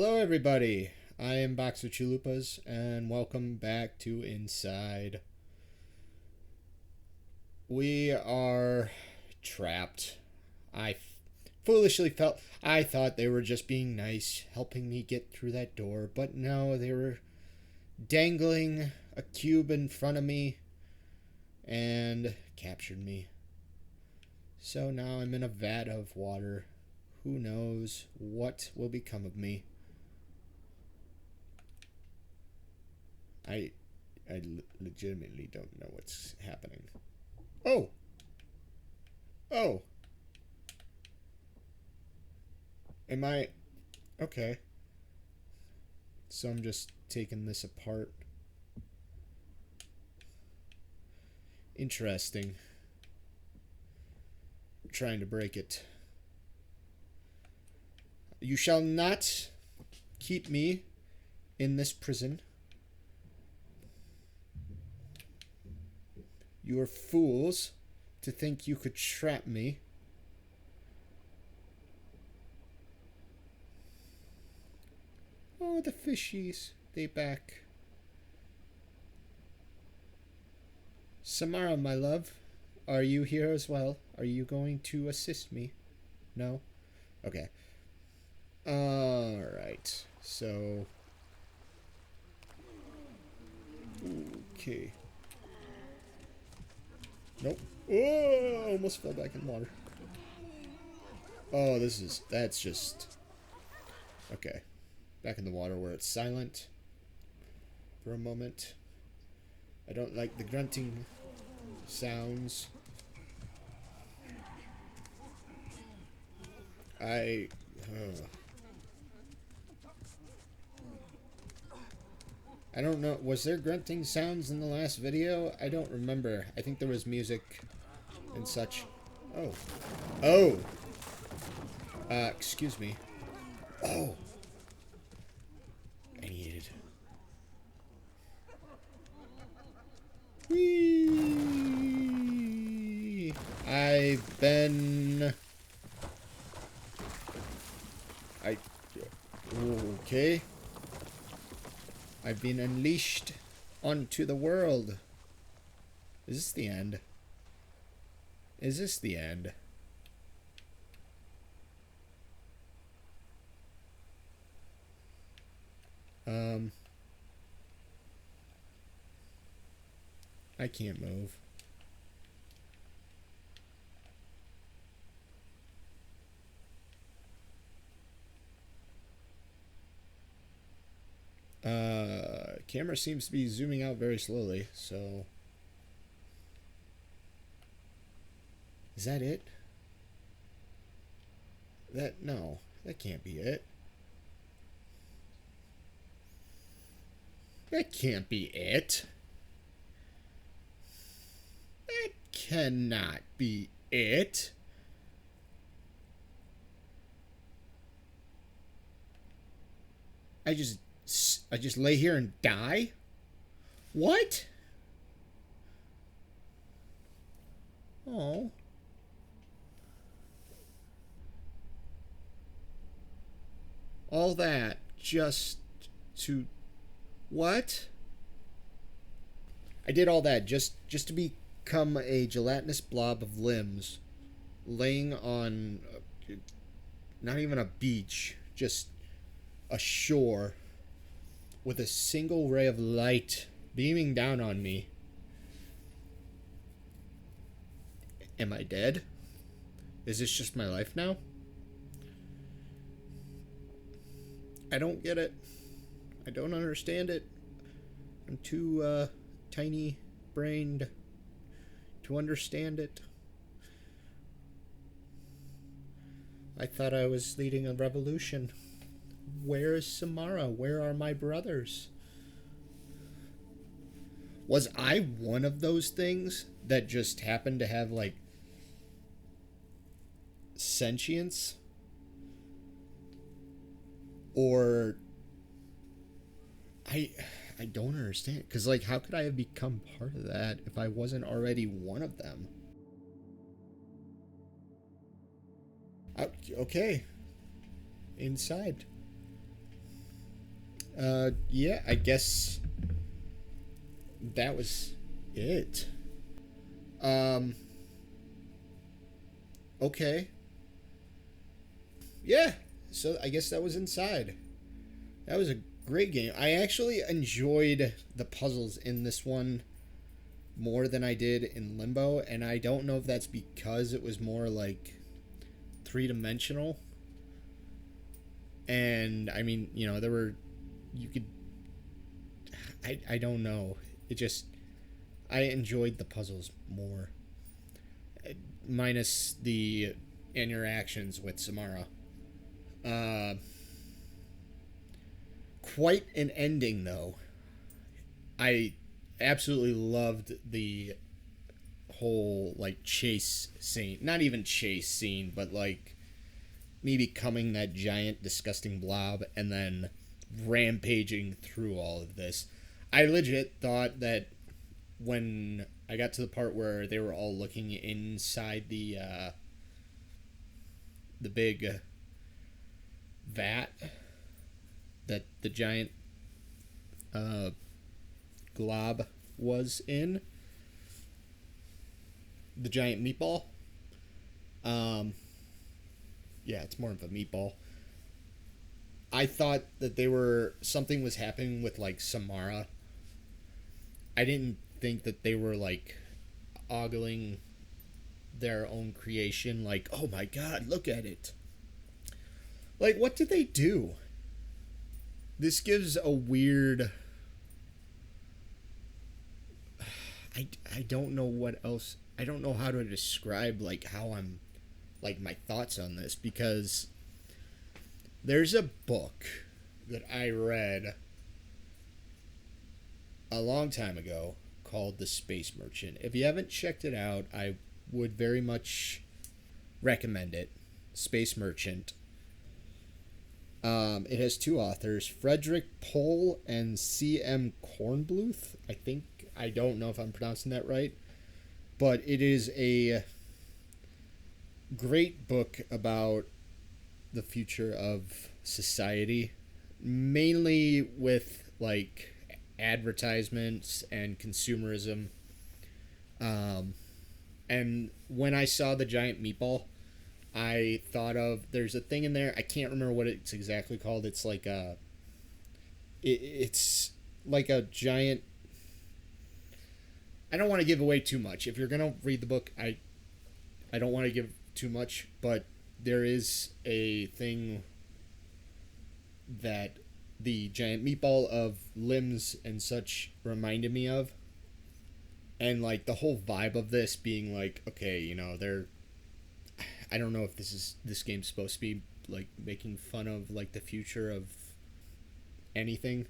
Hello, everybody. I am Boxer Chalupas, and welcome back to Inside. We are trapped. I foolishly I thought they were just being nice, helping me get through that door, but no, they were dangling a cube in front of me and captured me. So now I'm in a vat of water. Who knows what will become of me? I legitimately don't know what's happening. Oh! Oh! Am I... Okay. So I'm just taking this apart. Interesting. I'm trying to break it. You shall not keep me in this prison. You are fools to think you could trap me. Oh, the fishies. They back. Samara, my love, are you here as well? Are you going to assist me? No? Okay. Alright. So... Okay. Nope. Oh, almost fell back in the water. Oh, that's just... Okay. Back in the water where it's silent for a moment. I don't like the grunting sounds. I don't know. Was there grunting sounds in the last video? I don't remember. I think there was music and such. Oh. Oh! Excuse me. Oh! I needed... Whee! I've been... Okay. I've been unleashed onto the world. Is this the end? Is this the end? I can't move. Camera seems to be zooming out very slowly, so... Is that it? No, that can't be it. That can't be it. That cannot be it. I just lay here and die? What? Oh. All that just to... What? I did all that just to become a gelatinous blob of limbs laying on not even a beach, just a shore with a single ray of light beaming down on me. Am I dead? Is this just my life now? I don't get it. I don't understand it. I'm too tiny-brained to understand it. I thought I was leading a revolution. Where is Samara? Where are my brothers? Was I one of those things that just happened to have, like, sentience? Or... I don't understand. Because, like, how could I have become part of that if I wasn't already one of them? Okay. Inside. Yeah, I guess that was it. Um, okay. Yeah, so I guess that was Inside. That was a great game. I actually enjoyed the puzzles in this one more than I did in Limbo, and I don't know if that's because it was more like three dimensional. And I mean, there were you could I don't know. It just I enjoyed the puzzles more, minus the interactions with Samara. Uh, Quite an ending though. I absolutely loved the whole like chase scene. Not even chase scene, but like me becoming that giant disgusting blob and then rampaging through all of this. I legit thought that when I got to the part where they were all looking inside the big vat that the giant uh, glob was in, the giant meatball. Um, yeah, it's more of a meatball. I thought that they were something was happening with like Samara. I didn't think that they were like ogling their own creation. Like, oh my god, look at it. Like, what did they do? This gives a weird. I don't know what else. I don't know how to describe like how I'm like my thoughts on this because there's a book that I read a long time ago called The Space Merchant. If you haven't checked it out, I would very much recommend it. Space Merchant. It has two authors, Frederick Pohl and C.M. Kornbluth. I don't know if I'm pronouncing that right, but it is a great book about the future of society, mainly with like advertisements and consumerism. Um, and when I saw the giant meatball, I thought of there's a thing in there. I can't remember what it's exactly called. It's like it's like a giant. I don't want to give away too much. If you're gonna read the book, I don't want to give too much, but there is a thing that the giant meatball of limbs and such reminded me of. And like the whole vibe of this being like, okay, they're I don't know if this game's supposed to be like making fun of like the future of anything.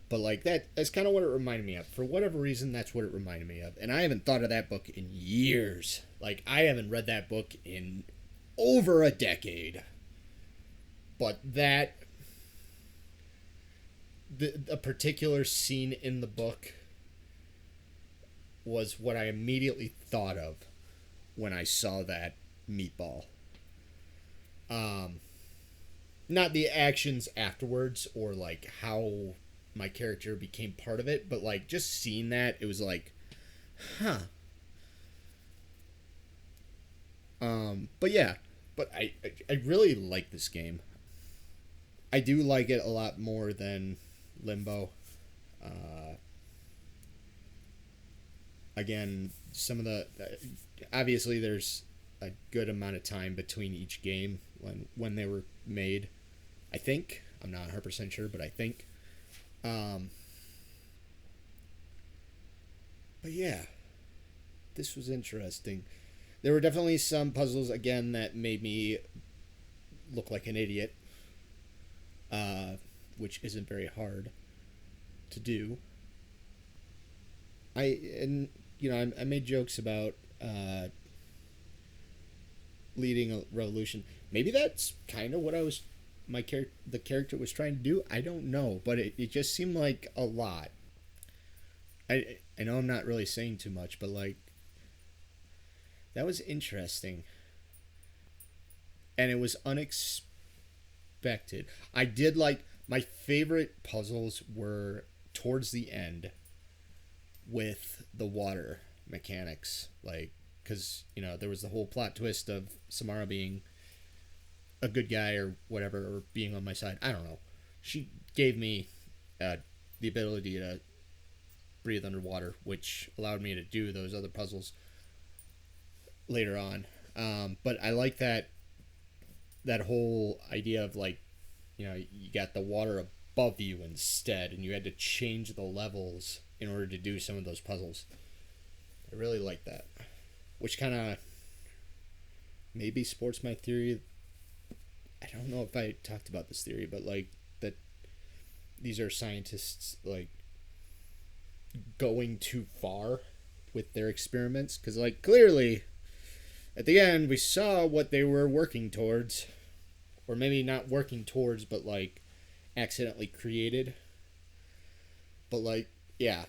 But like that's kind of what it reminded me of. For whatever reason, that's what it reminded me of. And I haven't thought of that book in years. Like I haven't read that book in over a decade. But a particular scene in the book was what I immediately thought of when I saw that meatball. Not the actions afterwards or like how my character became part of it, but like just seeing that, it was like, huh. But yeah, but I really like this game. I do like it a lot more than Limbo. Uh, Again, some of the obviously there's a good amount of time between each game when they were made. I think I'm not 100% sure, but I think. Um, but yeah, this was interesting. There were definitely some puzzles again that made me look like an idiot, uh, which isn't very hard to do. I made jokes about leading a revolution. Maybe that's kind of what the character was trying to do. I don't know, but it just seemed like a lot. I know I'm not really saying too much, but like that was interesting, and it was unexpected. I did like My favorite puzzles were towards the end with the water mechanics, like because there was the whole plot twist of Samara being a good guy or whatever, or being on my side. I don't know. She gave me the ability to breathe underwater, which allowed me to do those other puzzles later on. But I like that whole idea of like, you got the water above you instead, and you had to change the levels in order to do some of those puzzles. I really like that, which kind of maybe supports my theory. I don't know if I talked about this theory, but like that these are scientists like going too far with their experiments, because like clearly at the end we saw what they were working towards, or maybe not working towards, but like accidentally created. But like, yeah,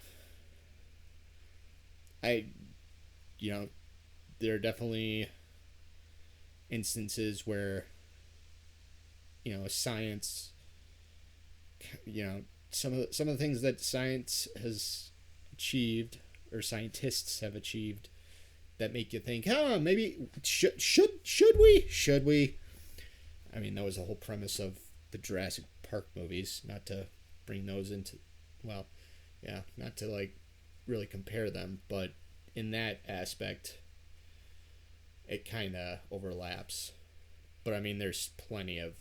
I there are definitely instances where science, some of the things that science has achieved, or scientists have achieved, that make you think, maybe should we? I mean, that was the whole premise of the Jurassic Park movies. Not to bring those into, well, yeah, not to like really compare them, but in that aspect, it kind of overlaps. But I mean, there's plenty of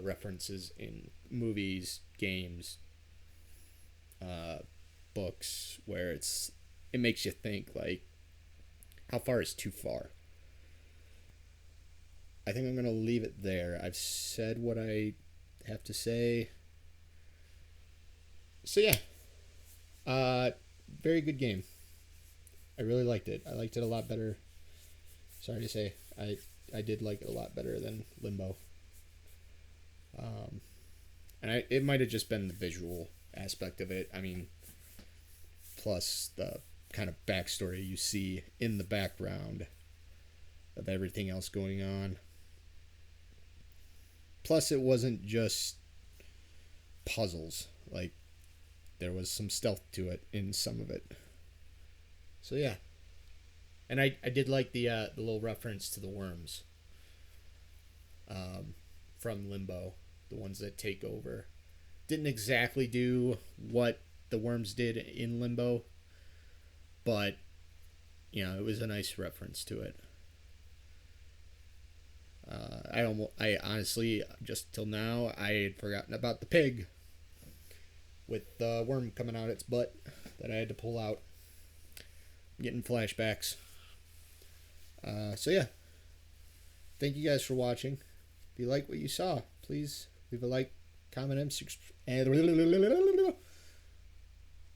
references in movies, games, books, where it makes you think like, how far is too far? I think I'm going to leave it there. I've said what I have to say. So yeah, very good game. I really liked it. I liked it a lot better. Sorry to say, I did like it a lot better than Limbo. And it might have just been the visual aspect of it. I mean, plus the kind of backstory you see in the background of everything else going on. Plus, it wasn't just puzzles. Like, there was some stealth to it in some of it. So yeah. And I did like the little reference to the worms from Limbo, the ones that take over. Didn't exactly do what the worms did in Limbo, but it was a nice reference to it. I honestly, just till now, I had forgotten about the pig with the worm coming out its butt that I had to pull out. I'm getting flashbacks. So yeah, thank you guys for watching. If you like what you saw, please leave a like, comment, and subscribe.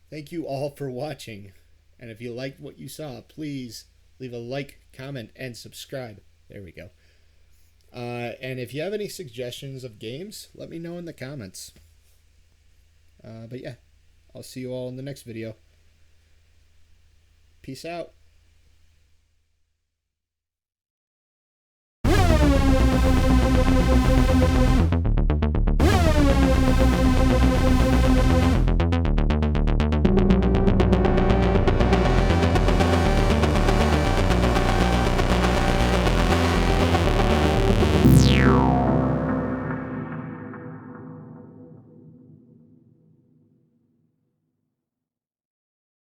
Thank you all for watching. And if you liked what you saw, please leave a like, comment, and subscribe. There we go. And if you have any suggestions of games, let me know in the comments. But yeah, I'll see you all in the next video. Peace out.